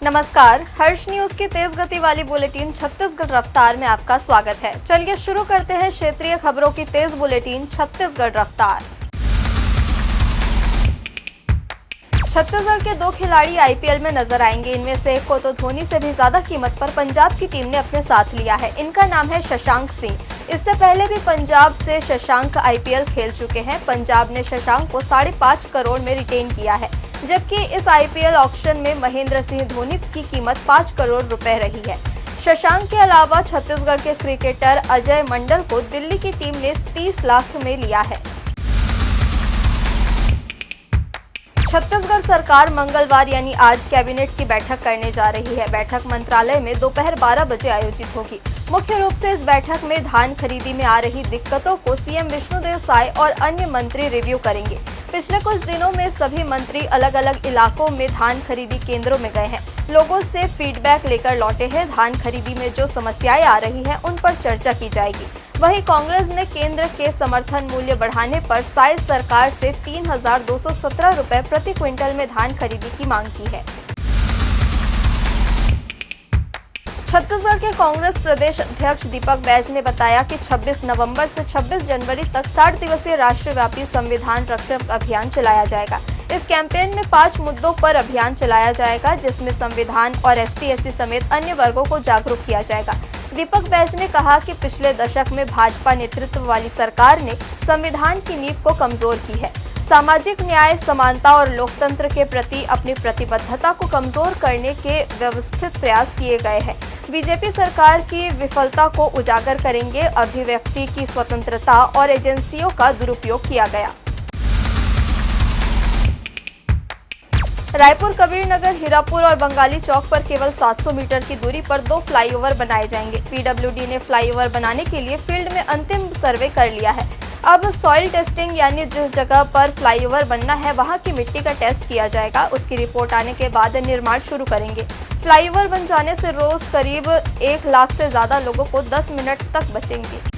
नमस्कार, हर्ष न्यूज की तेज गति वाली बुलेटिन छत्तीसगढ़ रफ्तार में आपका स्वागत है। चलिए शुरू करते हैं क्षेत्रीय खबरों की तेज बुलेटिन छत्तीसगढ़ रफ्तार। छत्तीसगढ़ के 2 खिलाड़ी आईपीएल में नजर आएंगे। इनमें से एक को तो धोनी से भी ज्यादा कीमत पर पंजाब की टीम ने अपने साथ लिया है। इनका नाम है शशांक सिंह। इससे पहले भी पंजाब से शशांक आईपीएल खेल चुके हैं। पंजाब ने शशांक को 5.5 करोड़ में रिटेन किया है, जबकि इस आईपीएल ऑक्शन में महेंद्र सिंह धोनी की कीमत 5 करोड़ रुपए रही है। शशांक के अलावा छत्तीसगढ़ के क्रिकेटर अजय मंडल को दिल्ली की टीम ने 30 लाख में लिया है। छत्तीसगढ़ सरकार मंगलवार यानी आज कैबिनेट की बैठक करने जा रही है। बैठक मंत्रालय में दोपहर 12 बजे आयोजित होगी। मुख्य रूप से इस बैठक में धान खरीदी में आ रही दिक्कतों को सीएम विष्णुदेव साय और अन्य मंत्री रिव्यू करेंगे। पिछले कुछ दिनों में सभी मंत्री अलग अलग इलाकों में धान खरीदी केंद्रों में गए हैं, लोगों से फीडबैक लेकर लौटे हैं। धान खरीदी में जो समस्याएं आ रही हैं उन पर चर्चा की जाएगी। वहीं कांग्रेस ने केंद्र के समर्थन मूल्य बढ़ाने पर साय सरकार से 3,217 रुपए प्रति क्विंटल में धान खरीदी की मांग की है। छत्तीसगढ़ के कांग्रेस प्रदेश अध्यक्ष दीपक बैज ने बताया कि 26 नवंबर से 26 जनवरी तक 60 दिवसीय राष्ट्रव्यापी संविधान रक्षक अभियान चलाया जाएगा। इस कैंपेन में 5 मुद्दों पर अभियान चलाया जाएगा, जिसमें संविधान और ST/SC समेत अन्य वर्गों को जागरूक किया जाएगा। दीपक बैज ने कहा कि पिछले दशक में भाजपा नेतृत्व वाली सरकार ने संविधान की नींव को कमजोर की है। सामाजिक न्याय, समानता और लोकतंत्र के प्रति अपनी प्रतिबद्धता को कमजोर करने के व्यवस्थित प्रयास किए गए हैं। बीजेपी सरकार की विफलता को उजागर करेंगे। अभिव्यक्ति की स्वतंत्रता और एजेंसियों का दुरुपयोग किया गया। रायपुर, कबीरनगर, हीरापुर और बंगाली चौक पर केवल 700 मीटर की दूरी पर 2 फ्लाईओवर बनाए जाएंगे। पीडब्ल्यूडी ने फ्लाईओवर बनाने के लिए फील्ड में अंतिम सर्वे कर लिया है। अब सॉइल टेस्टिंग यानी जिस जगह पर फ्लाईओवर बनना है वहां की मिट्टी का टेस्ट किया जाएगा। उसकी रिपोर्ट आने के बाद निर्माण शुरू करेंगे। फ्लाईओवर बन जाने से रोज करीब 1 लाख से ज्यादा लोगों को 10 मिनट तक बचेंगे।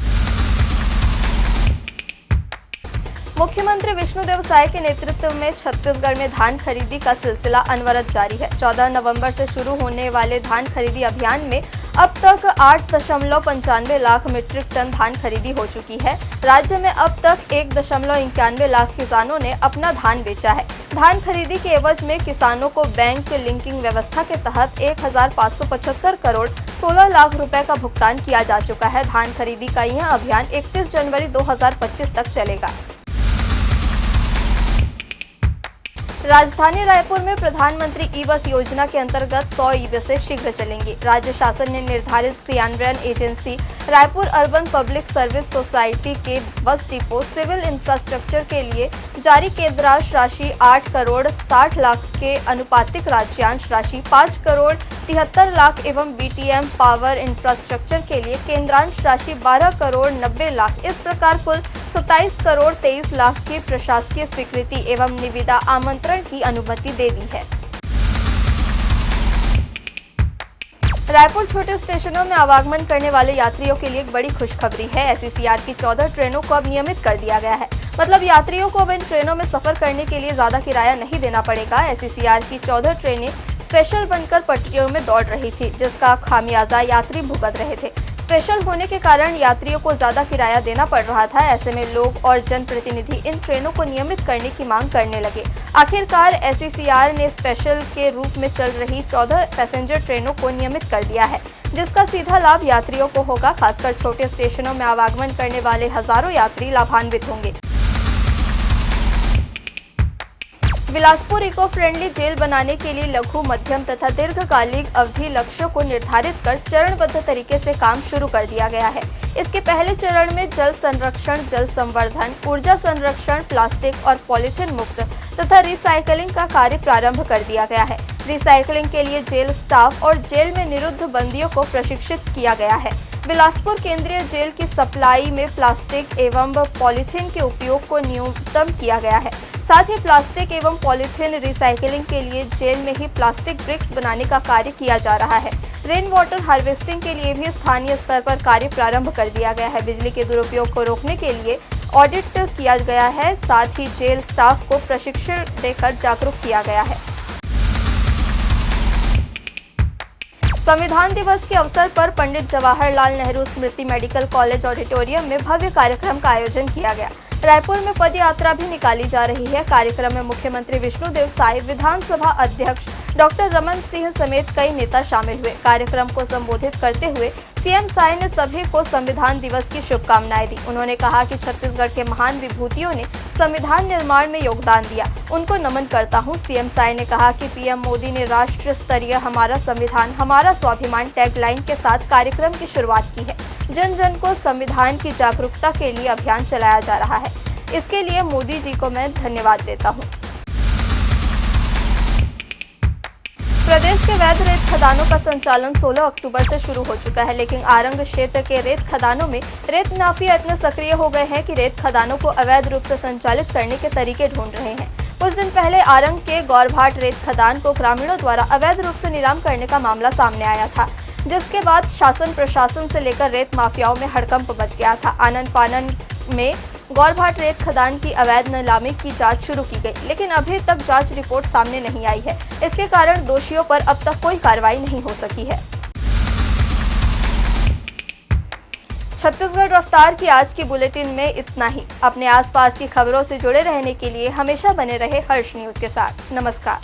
मुख्यमंत्री विष्णुदेव साय के नेतृत्व में छत्तीसगढ़ में धान खरीदी का सिलसिला अनवरत जारी है। 14 नवंबर से शुरू होने वाले धान खरीदी अभियान में अब तक 8.95 लाख मीट्रिक टन धान खरीदी हो चुकी है। राज्य में अब तक 1.91 लाख किसानों ने अपना धान बेचा है। धान खरीदी के एवज में किसानों को बैंक लिंकिंग व्यवस्था के तहत 1,575 करोड़ 16 लाख रुपए का भुगतान किया जा चुका है। धान खरीदी का यह अभियान 31 जनवरी 2025 तक चलेगा। राजधानी रायपुर में प्रधानमंत्री ई-बस योजना के अंतर्गत 100 ई-बसें शीघ्र चलेंगी। राज्य शासन ने निर्धारित क्रियान्वयन agency Raipur urban public service society के बस डिपो सिविल इंफ्रास्ट्रक्चर के लिए जारी केंद्रांश राशि 8 करोड़ 60 लाख के अनुपातिक राज्यांश राशि 5 करोड़ 73 लाख एवं बीटीएम पावर इंफ्रास्ट्रक्चर के लिए केंद्रांश राशि 12 करोड़ 90 लाख, इस प्रकार कुल 27 करोड़ 23 लाख की प्रशासकीय स्वीकृति एवं निविदा आमंत्रण की अनुमति दे दी है। रायपुर छोटे स्टेशनों में आवागमन करने वाले यात्रियों के लिए एक बड़ी खुशखबरी है। SECR की 14 ट्रेनों को अब नियमित कर दिया गया है। मतलब यात्रियों को अब इन ट्रेनों में सफर करने के लिए ज्यादा किराया नहीं देना पड़ेगा। SECR की 14 ट्रेनें स्पेशल बनकर पटरियों में दौड़ रही थी, जिसका खामियाजा यात्री भुगत रहे थे। स्पेशल होने के कारण यात्रियों को ज्यादा किराया देना पड़ रहा था। ऐसे में लोग और जनप्रतिनिधि इन ट्रेनों को नियमित करने की मांग करने लगे। आखिरकार SECR ने स्पेशल के रूप में चल रही 14 पैसेंजर ट्रेनों को नियमित कर दिया है, जिसका सीधा लाभ यात्रियों को होगा। खासकर छोटे स्टेशनों में आवागमन करने वाले हजारों यात्री लाभान्वित होंगे। बिलासपुर इको फ्रेंडली जेल बनाने के लिए लघु, मध्यम तथा दीर्घकालिक अवधि लक्ष्यों को निर्धारित कर चरणबद्ध तरीके से काम शुरू कर दिया गया है। इसके पहले चरण में जल संरक्षण, जल संवर्धन, ऊर्जा संरक्षण, प्लास्टिक और पॉलीथीन मुक्त तथा रिसाइकलिंग का कार्य प्रारंभ कर दिया गया है। रिसाइकलिंग के लिए जेल स्टाफ और जेल में निरुद्ध बंदियों को प्रशिक्षित किया गया है। बिलासपुर केंद्रीय जेल की सप्लाई में प्लास्टिक एवं पॉलीथीन के उपयोग को न्यूनतम किया गया है। साथ ही प्लास्टिक एवं पॉलीथीन रिसाइकलिंग के लिए जेल में ही प्लास्टिक ब्रिक्स बनाने का कार्य किया जा रहा है। रेन वाटर हार्वेस्टिंग के लिए भी स्थानीय स्तर पर कार्य प्रारंभ कर दिया गया है। बिजली के दुरुपयोग को रोकने के लिए ऑडिट किया गया है। साथ ही जेल स्टाफ को प्रशिक्षण देकर जागरूक किया गया है। संविधान दिवस के अवसर पर पंडित जवाहरलाल नेहरू स्मृति मेडिकल कॉलेज ऑडिटोरियम में भव्य कार्यक्रम का आयोजन किया गया। रायपुर में पद यात्रा भी निकाली जा रही है। कार्यक्रम में मुख्यमंत्री विष्णुदेव साय, विधानसभा अध्यक्ष डॉक्टर रमन सिंह समेत कई नेता शामिल हुए। कार्यक्रम को संबोधित करते हुए सीएम साय ने सभी को संविधान दिवस की शुभकामनाएं दी। उन्होंने कहा कि छत्तीसगढ़ के महान विभूतियों ने संविधान निर्माण में योगदान दिया, उनको नमन करता हूं। सीएम साय ने कहा कि पीएम मोदी ने राष्ट्र स्तरीय हमारा संविधान हमारा स्वाभिमान टैगलाइन के साथ कार्यक्रम की शुरुआत की है। जन जन को संविधान की जागरूकता के लिए अभियान चलाया जा रहा है। इसके लिए मोदी जी को मैं धन्यवाद देता हूं। प्रदेश के वैध रेत खदानों का संचालन 16 अक्टूबर से शुरू हो चुका है, लेकिन आरंग क्षेत्र के रेत खदानों में रेत माफिया इतने सक्रिय हो गए हैं कि रेत खदानों को अवैध रूप से संचालित करने के तरीके ढूंढ रहे हैं। कुछ दिन पहले आरंग के गौरभाट रेत खदान को ग्रामीणों द्वारा अवैध रूप से नीलाम करने का मामला सामने आया था, जिसके बाद शासन प्रशासन से लेकर रेत माफियाओं में हड़कंप मच गया था। आनन फानन में गौरभाट रेत खदान की अवैध नीलामी की जांच शुरू की गई, लेकिन अभी तक जांच रिपोर्ट सामने नहीं आई है। इसके कारण दोषियों पर अब तक कोई कार्रवाई नहीं हो सकी है। छत्तीसगढ़ रफ्तार की आज की बुलेटिन में इतना ही। अपने आसपास की खबरों से जुड़े रहने के लिए हमेशा बने रहे हर्ष न्यूज के साथ। नमस्कार।